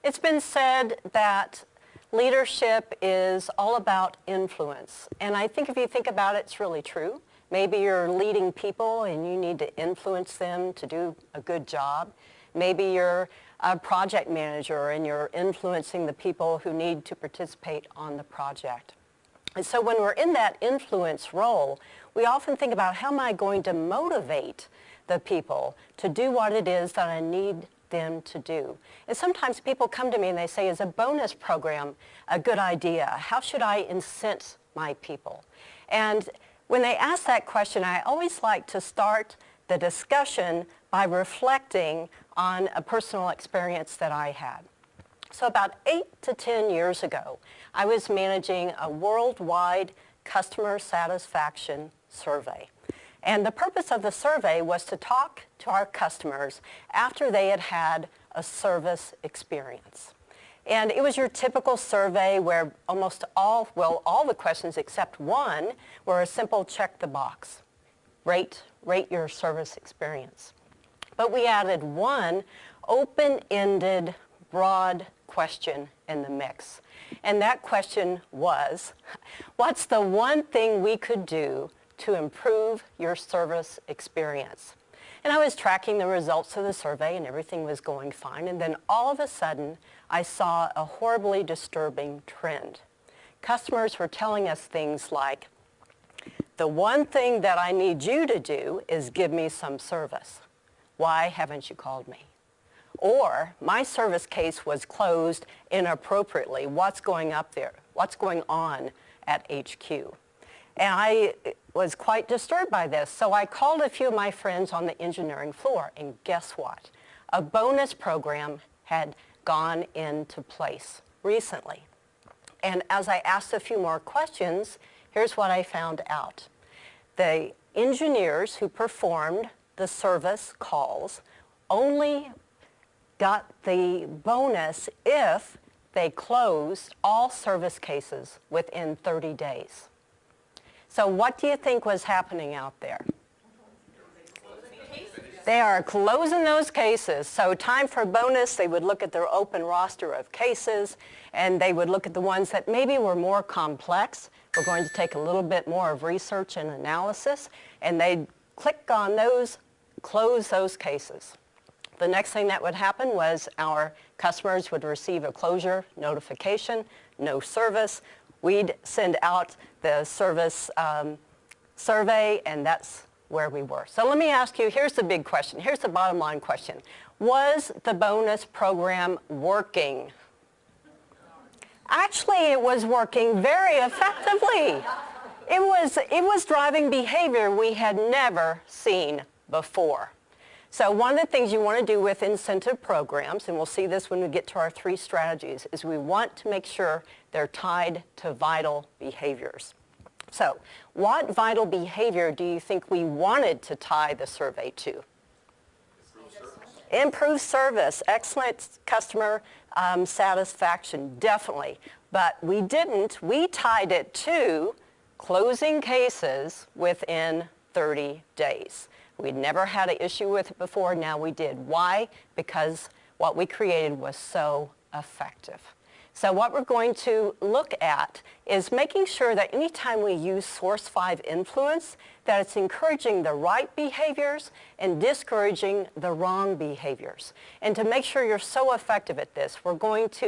It's been said that leadership is all about influence. And I think if you think about it, it's really true. Maybe you're leading people and you need to influence them to do a good job. Maybe you're a project manager and you're influencing the people who need to participate on the project. And so when we're in that influence role, we often think about how am I going to motivate the people to do what it is that I need them to do. And sometimes people come to me and they say, is a bonus program a good idea? How should I incent my people? And when they ask that question, I always like to start the discussion by reflecting on a personal experience that I had. So about 8 to 10 years ago, I was managing a worldwide customer satisfaction survey. And the purpose of the survey was to talk to our customers after they had had a service experience. And it was your typical survey where almost all the questions except one were a simple check the box, rate your service experience. But we added one open-ended, broad question in the mix. And that question was, what's the one thing we could do to improve your service experience? And I was tracking the results of the survey and everything was going fine. And then all of a sudden, I saw a horribly disturbing trend. Customers were telling us things like, the one thing that I need you to do is give me some service. Why haven't you called me? Or, my service case was closed inappropriately. What's going up there? What's going on at HQ? And I was quite disturbed by this. So I called a few of my friends on the engineering floor, and guess what? A bonus program had gone into place recently. And as I asked a few more questions, here's what I found out. The engineers who performed the service calls only got the bonus if they closed all service cases within 30 days. So what do you think was happening out there? They are closing those cases. So time for bonus, they would look at their open roster of cases and they would look at the ones that maybe were more complex. We're going to take a little bit more of research and analysis, and they'd click on those, close those cases. The next thing that would happen was our customers would receive a closure notification, no service. We'd send out the service survey, and that's where we were. So let me ask you, here's the big question. Here's the bottom line question. Was the bonus program working? Actually, it was working very effectively. It was driving behavior we had never seen before. So one of the things you want to do with incentive programs, and we'll see this when we get to our 3 strategies, is we want to make sure they're tied to vital behaviors. So what vital behavior do you think we wanted to tie the survey to? Improve service, excellent customer satisfaction, definitely. But we didn't. We tied it to closing cases within 30 days. We'd never had an issue with it before, now we did. Why? Because what we created was so effective. So what we're going to look at is making sure that anytime we use Source 5 influence, that it's encouraging the right behaviors and discouraging the wrong behaviors. And to make sure you're so effective at this, we're going to